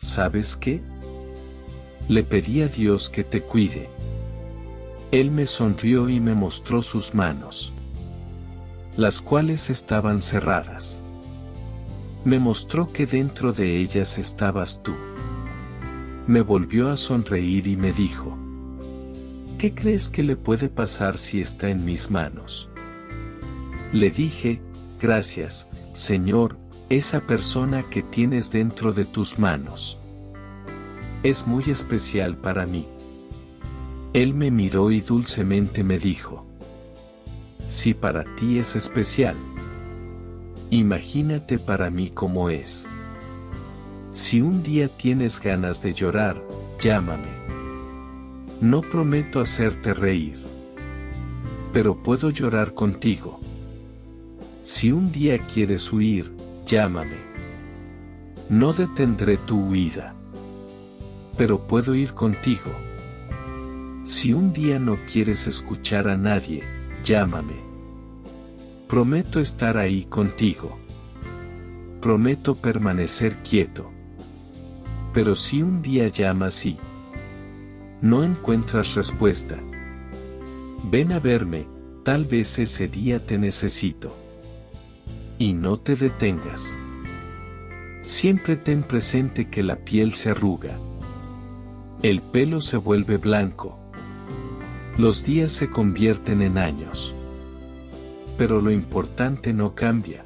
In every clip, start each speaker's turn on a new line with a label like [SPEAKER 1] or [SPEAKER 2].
[SPEAKER 1] ¿sabes qué? Le pedí a Dios que te cuide. Él me sonrió y me mostró sus manos, las cuales estaban cerradas. Me mostró que dentro de ellas estabas tú. Me volvió a sonreír y me dijo: ¿qué crees que le puede pasar si está en mis manos? Le dije: gracias, Señor, esa persona que tienes dentro de tus manos es muy especial para mí. Él me miró y dulcemente me dijo: si para ti es especial, imagínate para mí cómo es. Si un día tienes ganas de llorar, llámame. No prometo hacerte reír, pero puedo llorar contigo. Si un día quieres huir, llámame. No detendré tu huida, pero puedo ir contigo. Si un día no quieres escuchar a nadie, llámame. Prometo estar ahí contigo. Prometo permanecer quieto. Pero si un día llamas y no encuentras respuesta, ven a verme, tal vez ese día te necesito. Y no te detengas. Siempre ten presente que la piel se arruga. El pelo se vuelve blanco. Los días se convierten en años. Pero lo importante no cambia.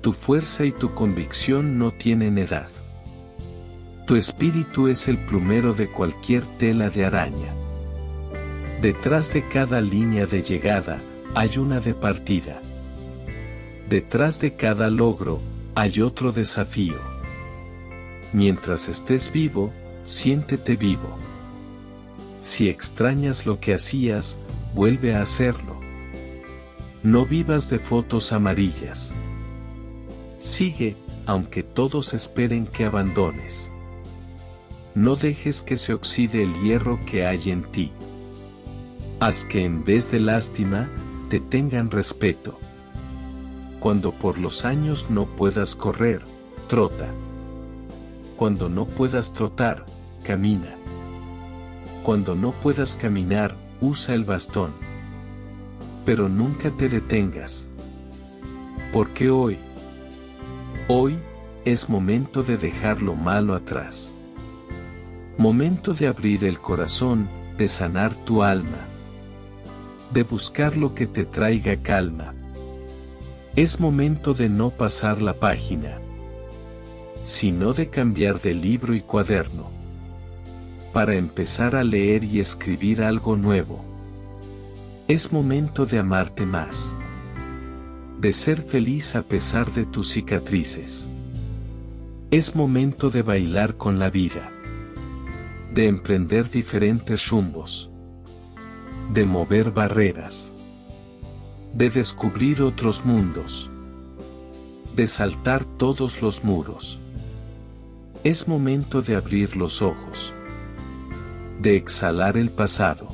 [SPEAKER 1] Tu fuerza y tu convicción no tienen edad. Tu espíritu es el plumero de cualquier tela de araña. Detrás de cada línea de llegada, hay una de partida. Detrás de cada logro, hay otro desafío. Mientras estés vivo, siéntete vivo. Si extrañas lo que hacías, vuelve a hacerlo. No vivas de fotos amarillas. Sigue, aunque todos esperen que abandones. No dejes que se oxide el hierro que hay en ti. Haz que en vez de lástima, te tengan respeto. Cuando por los años no puedas correr, trota. Cuando no puedas trotar, camina. Cuando no puedas caminar, usa el bastón. Pero nunca te detengas. Porque hoy es momento de dejar lo malo atrás. Momento de abrir el corazón, de sanar tu alma. De buscar lo que te traiga calma. Es momento de no pasar la página, sino de cambiar de libro y cuaderno. Para empezar a leer y escribir algo nuevo. Es momento de amarte más. De ser feliz a pesar de tus cicatrices. Es momento de bailar con la vida. De emprender diferentes rumbos. De mover barreras. De descubrir otros mundos. De saltar todos los muros. Es momento de abrir los ojos. De exhalar el pasado.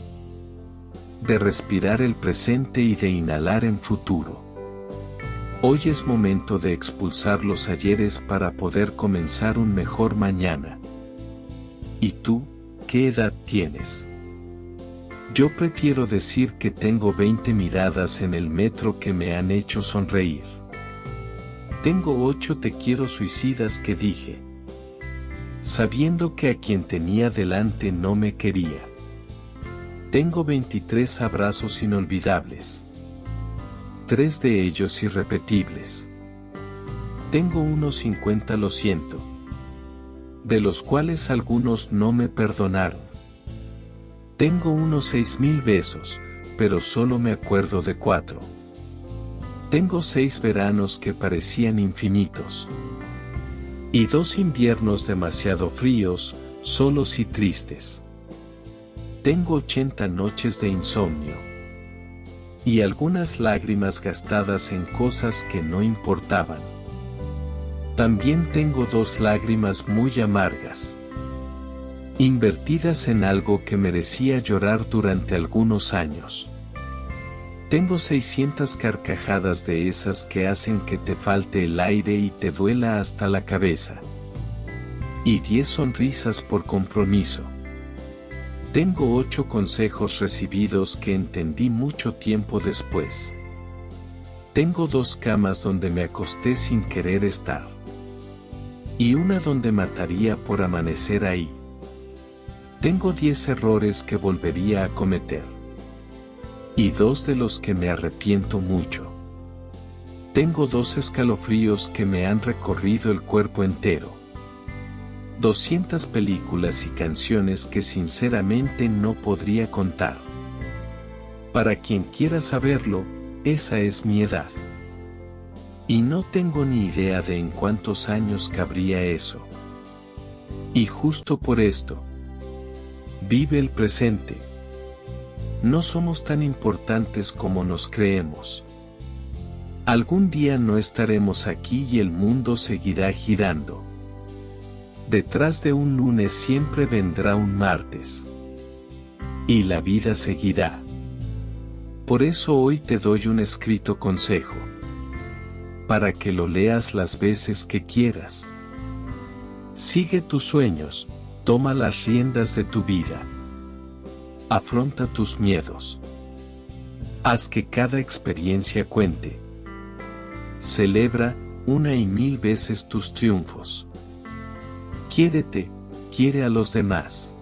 [SPEAKER 1] De respirar el presente y de inhalar en futuro. Hoy es momento de expulsar los ayeres para poder comenzar un mejor mañana. ¿Y tú, qué edad tienes? Yo prefiero decir que tengo 20 miradas en el metro que me han hecho sonreír. Tengo 8 te quiero suicidas que dije, sabiendo que a quien tenía delante no me quería. Tengo 23 abrazos inolvidables. 3 de ellos irrepetibles. Tengo unos 50 lo siento, de los cuales algunos no me perdonaron. Tengo unos 6.000 besos, pero solo me acuerdo de 4. Tengo 6 veranos que parecían infinitos. Y 2 inviernos demasiado fríos, solos y tristes. Tengo 80 noches de insomnio. Y algunas lágrimas gastadas en cosas que no importaban. También tengo 2 lágrimas muy amargas, invertidas en algo que merecía llorar durante algunos años. Tengo 600 carcajadas de esas que hacen que te falte el aire y te duela hasta la cabeza. y 10 sonrisas por compromiso. Tengo 8 consejos recibidos que entendí mucho tiempo después. Tengo 2 camas donde me acosté sin querer estar. Y una donde mataría por amanecer ahí. Tengo 10 errores que volvería a cometer. Y 2 de los que me arrepiento mucho. Tengo 2 escalofríos que me han recorrido el cuerpo entero. 200 películas y canciones que sinceramente no podría contar. Para quien quiera saberlo, esa es mi edad. Y no tengo ni idea de en cuántos años cabría eso. Y justo por esto, vive el presente. No somos tan importantes como nos creemos. Algún día no estaremos aquí y el mundo seguirá girando. Detrás de un lunes siempre vendrá un martes. Y la vida seguirá. Por eso hoy te doy un escrito consejo. Para que lo leas las veces que quieras. Sigue tus sueños, toma las riendas de tu vida. Afronta tus miedos. Haz que cada experiencia cuente. Celebra una y 1000 veces tus triunfos. Quiérete, quiere a los demás.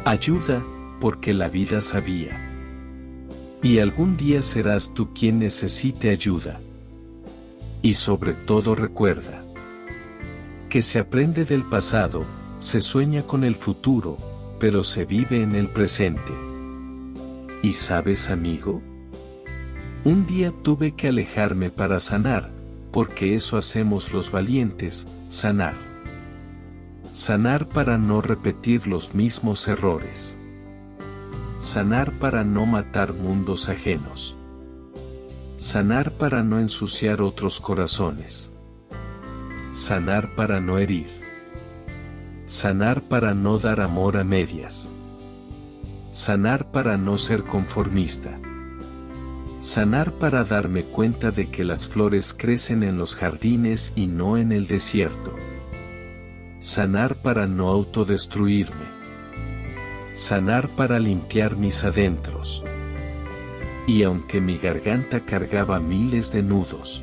[SPEAKER 1] Ayuda, porque la vida sabía. Y algún día serás tú quien necesite ayuda. Y sobre todo recuerda que se aprende del pasado, se sueña con el futuro, pero se vive en el presente. ¿Y sabes, amigo? Un día tuve que alejarme para sanar, porque eso hacemos los valientes, sanar. Sanar para no repetir los mismos errores. Sanar para no matar mundos ajenos. Sanar para no ensuciar otros corazones. Sanar para no herir. Sanar para no dar amor a medias. Sanar para no ser conformista. Sanar para darme cuenta de que las flores crecen en los jardines y no en el desierto. Sanar para no autodestruirme. Sanar para limpiar mis adentros. Y aunque mi garganta cargaba miles de nudos.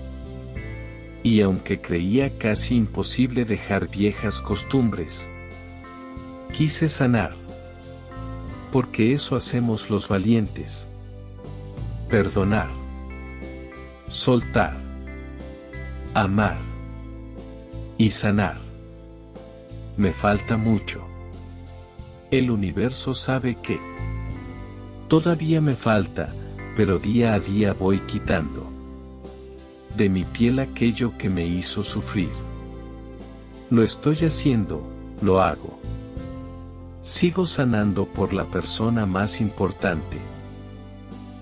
[SPEAKER 1] Y aunque creía casi imposible dejar viejas costumbres. Quise sanar. Porque eso hacemos los valientes. Perdonar. Soltar. Amar. Y sanar. Me falta mucho. El universo sabe que todavía me falta, pero día a día voy quitando de mi piel aquello que me hizo sufrir. Lo estoy haciendo, lo hago. Sigo sanando por la persona más importante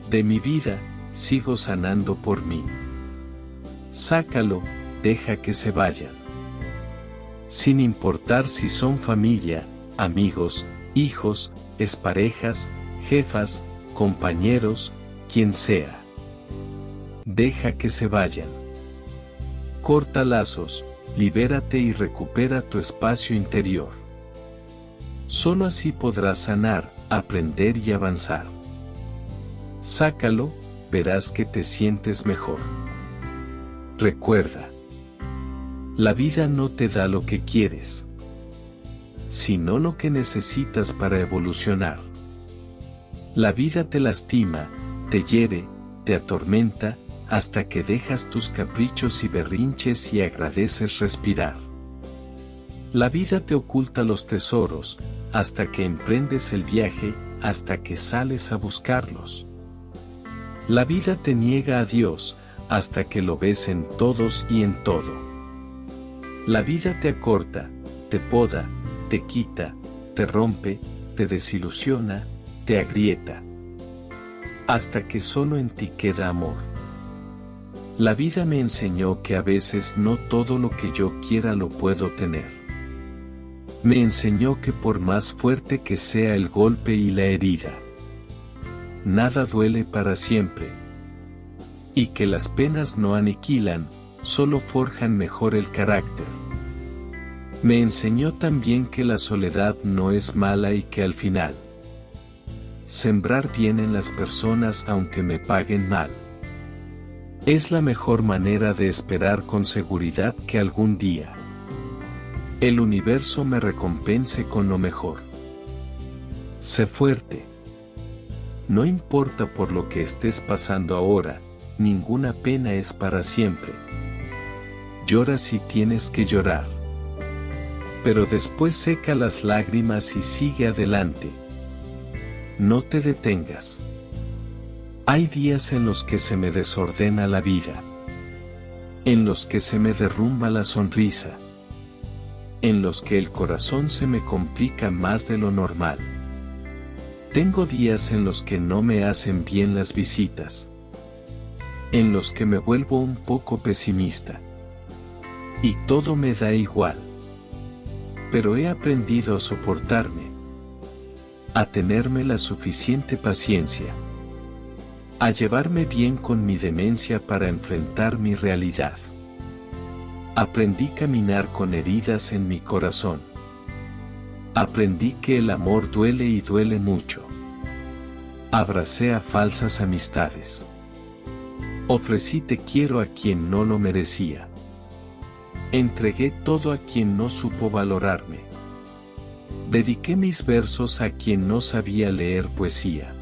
[SPEAKER 1] de mi vida, sigo sanando por mí. Sácalo, deja que se vayan. Sin importar si son familia, amigos, hijos, exparejas, jefas, compañeros, quien sea. Deja que se vayan. Corta lazos, libérate y recupera tu espacio interior. Solo así podrás sanar, aprender y avanzar. Sácalo, verás que te sientes mejor. Recuerda. La vida no te da lo que quieres, sino lo que necesitas para evolucionar. La vida te lastima, te hiere, te atormenta, hasta que dejas tus caprichos y berrinches y agradeces respirar. La vida te oculta los tesoros, hasta que emprendes el viaje, hasta que sales a buscarlos. La vida te niega a Dios, hasta que lo ves en todos y en todo. La vida te acorta, te poda, te quita, te rompe, te desilusiona, te agrieta. Hasta que solo en ti queda amor. La vida me enseñó que a veces no todo lo que yo quiera lo puedo tener. Me enseñó que por más fuerte que sea el golpe y la herida, nada duele para siempre. Y que las penas no aniquilan, solo forjan mejor el carácter. Me enseñó también que la soledad no es mala y que al final, sembrar bien en las personas aunque me paguen mal, es la mejor manera de esperar con seguridad que algún día el universo me recompense con lo mejor. Sé fuerte. No importa por lo que estés pasando ahora, ninguna pena es para siempre. Llora si tienes que llorar. Pero después seca las lágrimas y sigue adelante. No te detengas. Hay días en los que se me desordena la vida. En los que se me derrumba la sonrisa. En los que el corazón se me complica más de lo normal. Tengo días en los que no me hacen bien las visitas. En los que me vuelvo un poco pesimista. Y todo me da igual. Pero he aprendido a soportarme. A tenerme la suficiente paciencia. A llevarme bien con mi demencia para enfrentar mi realidad. Aprendí a caminar con heridas en mi corazón. Aprendí que el amor duele y duele mucho. Abracé a falsas amistades. Ofrecí te quiero a quien no lo merecía. Entregué todo a quien no supo valorarme. Dediqué mis versos a quien no sabía leer poesía.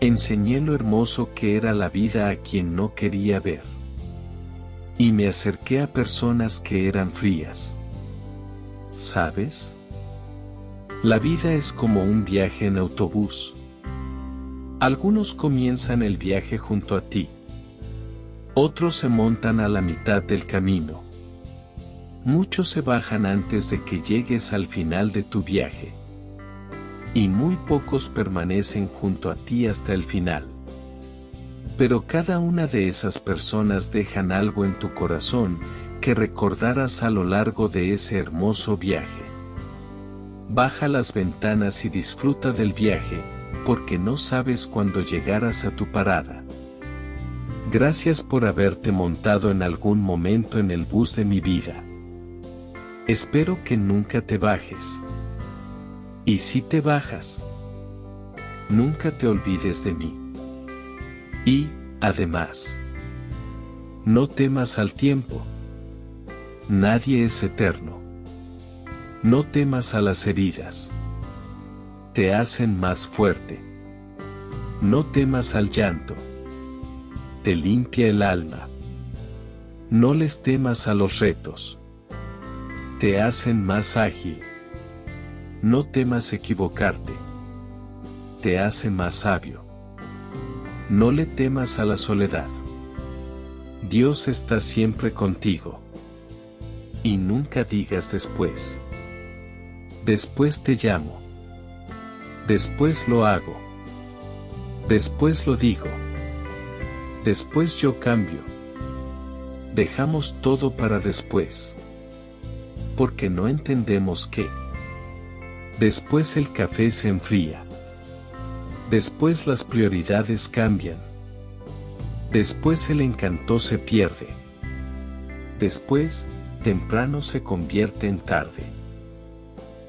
[SPEAKER 1] Enseñé lo hermoso que era la vida a quien no quería ver. Y me acerqué a personas que eran frías. ¿Sabes? La vida es como un viaje en autobús. Algunos comienzan el viaje junto a ti. Otros se montan a la mitad del camino. Muchos se bajan antes de que llegues al final de tu viaje. Y muy pocos permanecen junto a ti hasta el final. Pero cada una de esas personas dejan algo en tu corazón que recordarás a lo largo de ese hermoso viaje. Baja las ventanas y disfruta del viaje, porque no sabes cuándo llegarás a tu parada. Gracias por haberte montado en algún momento en el bus de mi vida. Espero que nunca te bajes. Y si te bajas, nunca te olvides de mí. Y, además, no temas al tiempo. Nadie es eterno. No temas a las heridas. Te hacen más fuerte. No temas al llanto. Te limpia el alma. No les temas a los retos. Te hacen más ágil. No temas equivocarte. Te hace más sabio. No le temas a la soledad. Dios está siempre contigo. Y nunca digas después. Después te llamo. Después lo hago. Después lo digo. Después yo cambio. Dejamos todo para después. Porque no entendemos que después el café se enfría. Después las prioridades cambian. Después el encanto se pierde. Después, temprano se convierte en tarde.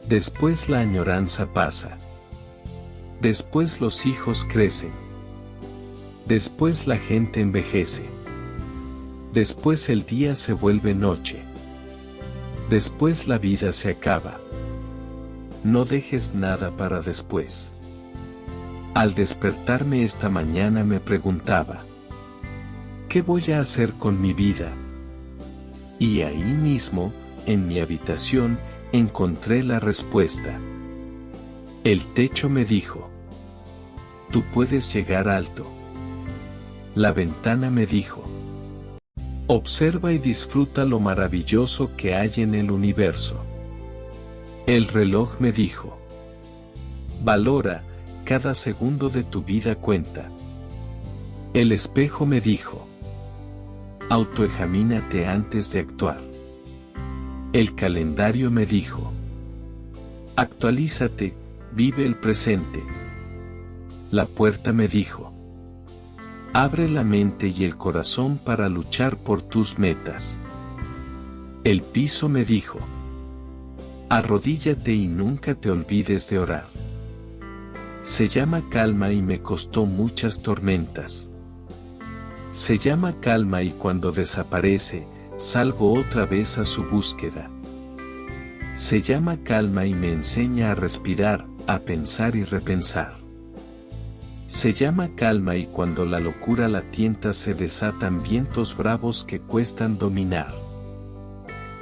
[SPEAKER 1] Después la añoranza pasa. Después los hijos crecen. Después la gente envejece. Después el día se vuelve noche. Después la vida se acaba. No dejes nada para después. Al despertarme esta mañana me preguntaba, ¿qué voy a hacer con mi vida? Y ahí mismo, en mi habitación, encontré la respuesta. El techo me dijo, tú puedes llegar alto. La ventana me dijo, observa y disfruta lo maravilloso que hay en el universo. El reloj me dijo, valora, cada segundo de tu vida cuenta. El espejo me dijo, autoexamínate antes de actuar. El calendario me dijo, actualízate, vive el presente. La puerta me dijo, abre la mente y el corazón para luchar por tus metas. El piso me dijo, Arrodíllate y nunca te olvides de orar. Se llama calma y me costó muchas tormentas. Se llama calma y cuando desaparece, salgo otra vez a su búsqueda. Se llama calma y me enseña a respirar, a pensar y repensar. Se llama calma y cuando la locura la tienta se desatan vientos bravos que cuestan dominar.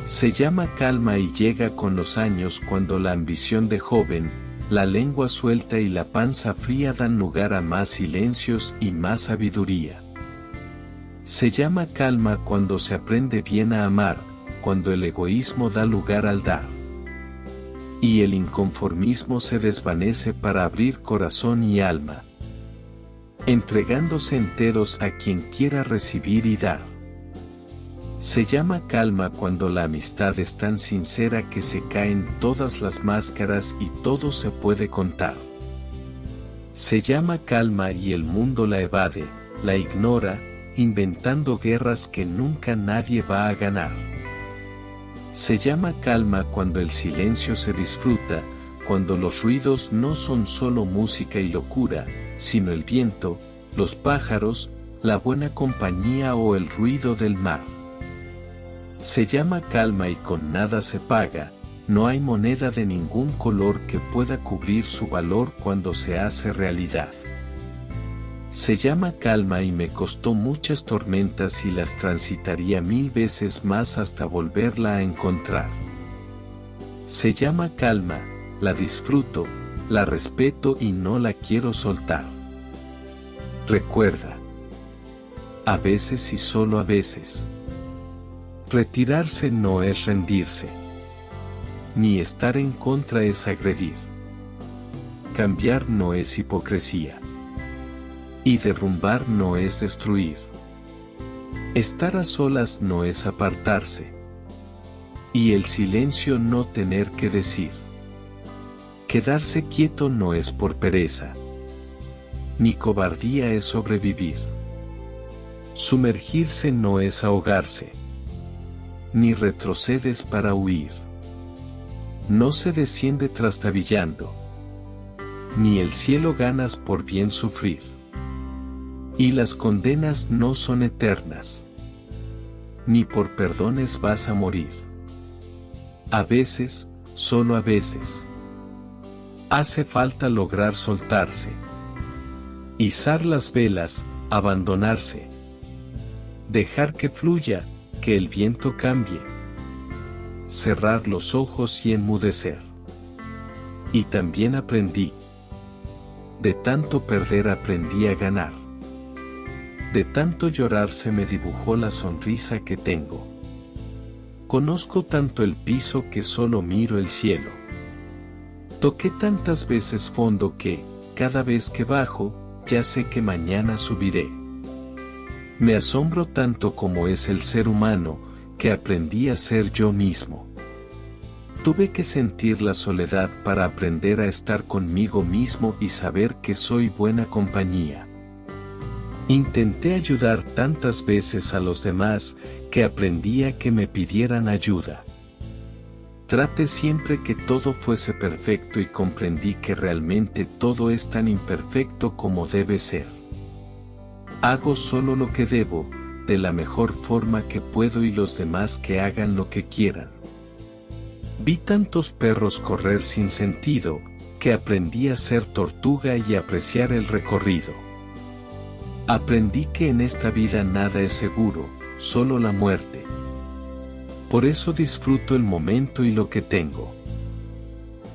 [SPEAKER 1] Se llama calma y llega con los años cuando la ambición de joven, la lengua suelta y la panza fría dan lugar a más silencios y más sabiduría. Se llama calma cuando se aprende bien a amar, cuando el egoísmo da lugar al dar. Y el inconformismo se desvanece para abrir corazón y alma, entregándose enteros a quien quiera recibir y dar. Se llama calma cuando la amistad es tan sincera que se caen todas las máscaras y todo se puede contar. Se llama calma y el mundo la evade, la ignora, inventando guerras que nunca nadie va a ganar. Se llama calma cuando el silencio se disfruta, cuando los ruidos no son solo música y locura, sino el viento, los pájaros, la buena compañía o el ruido del mar. Se llama calma y con nada se paga, no hay moneda de ningún color que pueda cubrir su valor cuando se hace realidad. Se llama calma y me costó muchas tormentas y las transitaría 1000 veces más hasta volverla a encontrar. Se llama calma, la disfruto, la respeto y no la quiero soltar. Recuerda. A veces y solo a veces. Retirarse no es rendirse. Ni estar en contra es agredir. Cambiar no es hipocresía. Y derrumbar no es destruir. Estar a solas no es apartarse. Y el silencio no tener que decir. Quedarse quieto no es por pereza. Ni cobardía es sobrevivir. Sumergirse no es ahogarse. Ni retrocedes para huir. No se desciende trastabillando. Ni el cielo ganas por bien sufrir. Y las condenas no son eternas. Ni por perdones vas a morir. A veces, solo a veces. Hace falta lograr soltarse. Izar las velas, abandonarse. Dejar que fluya, que el viento cambie. Cerrar los ojos y enmudecer. Y también aprendí. De tanto perder aprendí a ganar. De tanto llorar se me dibujó la sonrisa que tengo. Conozco tanto el piso que solo miro el cielo. Toqué tantas veces fondo que, cada vez que bajo, ya sé que mañana subiré. Me asombro tanto como es el ser humano, que aprendí a ser yo mismo. Tuve que sentir la soledad para aprender a estar conmigo mismo y saber que soy buena compañía. Intenté ayudar tantas veces a los demás, que aprendí a que me pidieran ayuda. Traté siempre que todo fuese perfecto y comprendí que realmente todo es tan imperfecto como debe ser. Hago solo lo que debo, de la mejor forma que puedo y los demás que hagan lo que quieran. Vi tantos perros correr sin sentido, que aprendí a ser tortuga y apreciar el recorrido. Aprendí que en esta vida nada es seguro, solo la muerte. Por eso disfruto el momento y lo que tengo.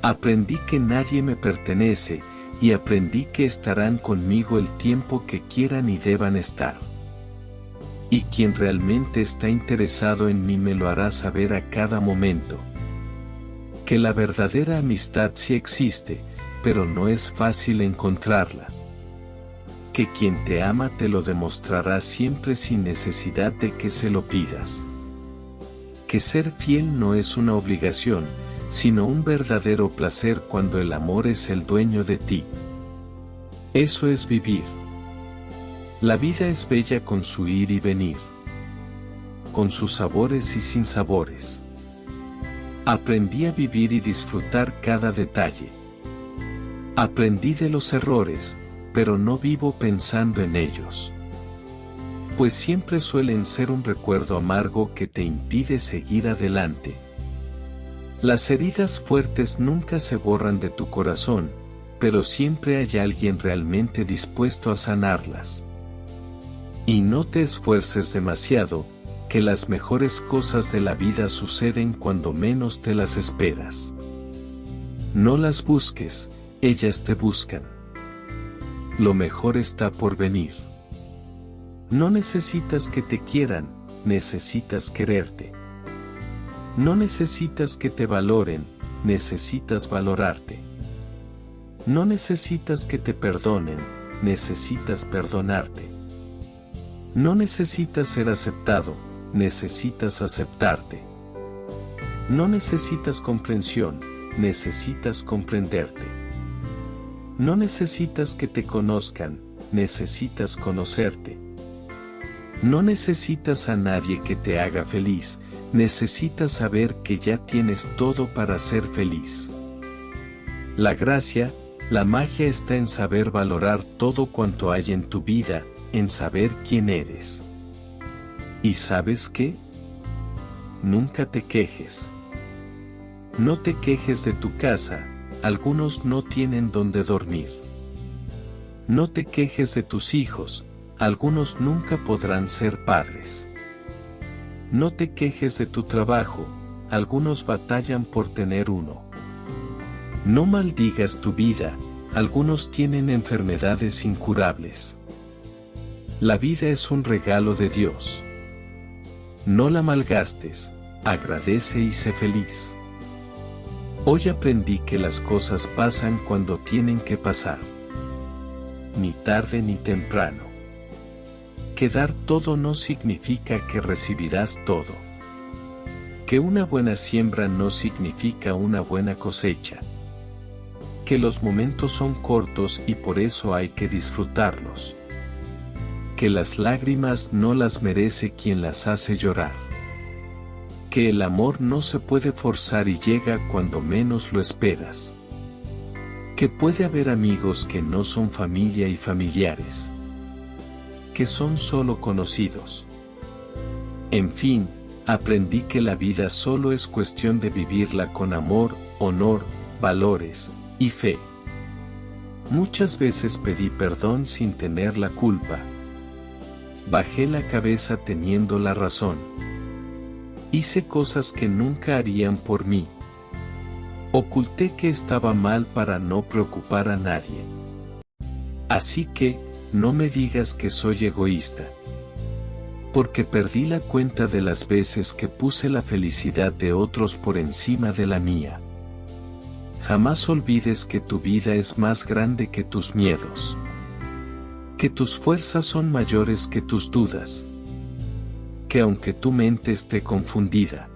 [SPEAKER 1] Aprendí que nadie me pertenece, y aprendí que estarán conmigo el tiempo que quieran y deban estar. Y quien realmente está interesado en mí me lo hará saber a cada momento. Que la verdadera amistad sí existe, pero no es fácil encontrarla. Que quien te ama te lo demostrará siempre sin necesidad de que se lo pidas. Que ser fiel no es una obligación, sino un verdadero placer cuando el amor es el dueño de ti. Eso es vivir. La vida es bella con su ir y venir. Con sus sabores y sinsabores. Aprendí a vivir y disfrutar cada detalle. Aprendí de los errores, pero no vivo pensando en ellos. Pues siempre suelen ser un recuerdo amargo que te impide seguir adelante. Las heridas fuertes nunca se borran de tu corazón, pero siempre hay alguien realmente dispuesto a sanarlas. Y no te esfuerces demasiado, que las mejores cosas de la vida suceden cuando menos te las esperas. No las busques, ellas te buscan. Lo mejor está por venir. No necesitas que te quieran, necesitas quererte. No necesitas que te valoren, necesitas valorarte. No necesitas que te perdonen, necesitas perdonarte. No necesitas ser aceptado, necesitas aceptarte. No necesitas comprensión, necesitas comprenderte. No necesitas que te conozcan, necesitas conocerte. No necesitas a nadie que te haga feliz, necesitas saber que ya tienes todo para ser feliz. La gracia, la magia está en saber valorar todo cuanto hay en tu vida, en saber quién eres. ¿Y sabes qué? Nunca te quejes. No te quejes de tu casa, algunos no tienen donde dormir. No te quejes de tus hijos, algunos nunca podrán ser padres. No te quejes de tu trabajo, algunos batallan por tener uno. No maldigas tu vida, algunos tienen enfermedades incurables. La vida es un regalo de Dios. No la malgastes, agradece y sé feliz. Hoy aprendí que las cosas pasan cuando tienen que pasar. Ni tarde ni temprano. Que dar todo no significa que recibirás todo. Que una buena siembra no significa una buena cosecha. Que los momentos son cortos y por eso hay que disfrutarlos. Que las lágrimas no las merece quien las hace llorar. Que el amor no se puede forzar y llega cuando menos lo esperas. Que puede haber amigos que no son familia y familiares. Que son solo conocidos. En fin, aprendí que la vida solo es cuestión de vivirla con amor, honor, valores y fe. Muchas veces pedí perdón sin tener la culpa. Bajé la cabeza teniendo la razón. Hice cosas que nunca harían por mí. Oculté que estaba mal para no preocupar a nadie. Así que, no me digas que soy egoísta. Porque perdí la cuenta de las veces que puse la felicidad de otros por encima de la mía. Jamás olvides que tu vida es más grande que tus miedos. Que tus fuerzas son mayores que tus dudas. Que aunque tu mente esté confundida,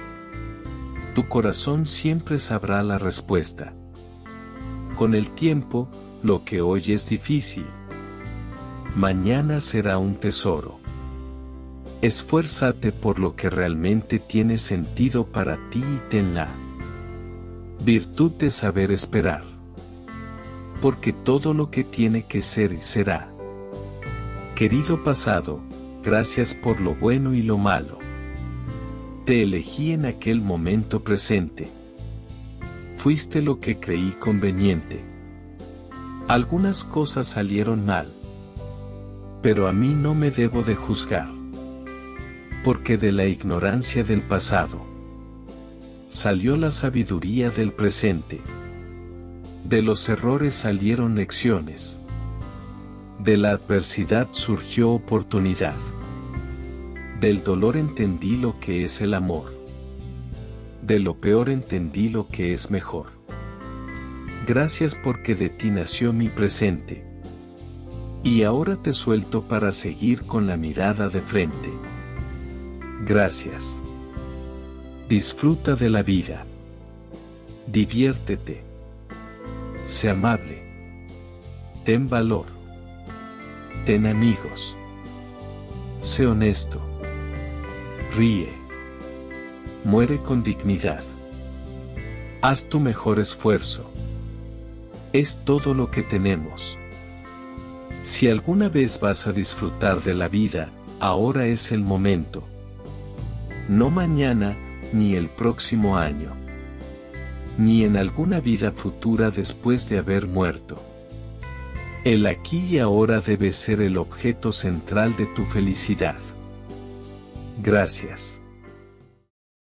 [SPEAKER 1] tu corazón siempre sabrá la respuesta. Con el tiempo, lo que hoy es difícil, mañana será un tesoro. Esfuérzate por lo que realmente tiene sentido para ti y tenla. Virtud de saber esperar. Porque todo lo que tiene que ser será. Querido pasado, gracias por lo bueno y lo malo. Te elegí en aquel momento presente. Fuiste lo que creí conveniente. Algunas cosas salieron mal. Pero a mí no me debo de juzgar. Porque de la ignorancia del pasado salió la sabiduría del presente. De los errores salieron lecciones. De la adversidad surgió oportunidad. Del dolor entendí lo que es el amor. De lo peor entendí lo que es mejor. Gracias porque de ti nació mi presente. Y ahora te suelto para seguir con la mirada de frente. Gracias. Disfruta de la vida. Diviértete. Sé amable. Ten valor. Ten amigos. Sé honesto. Ríe. Muere con dignidad. Haz tu mejor esfuerzo. Es todo lo que tenemos. Si alguna vez vas a disfrutar de la vida, ahora es el momento. No mañana, ni el próximo año. Ni en alguna vida futura después de haber muerto. El aquí y ahora debe ser el objeto central de tu felicidad. Gracias.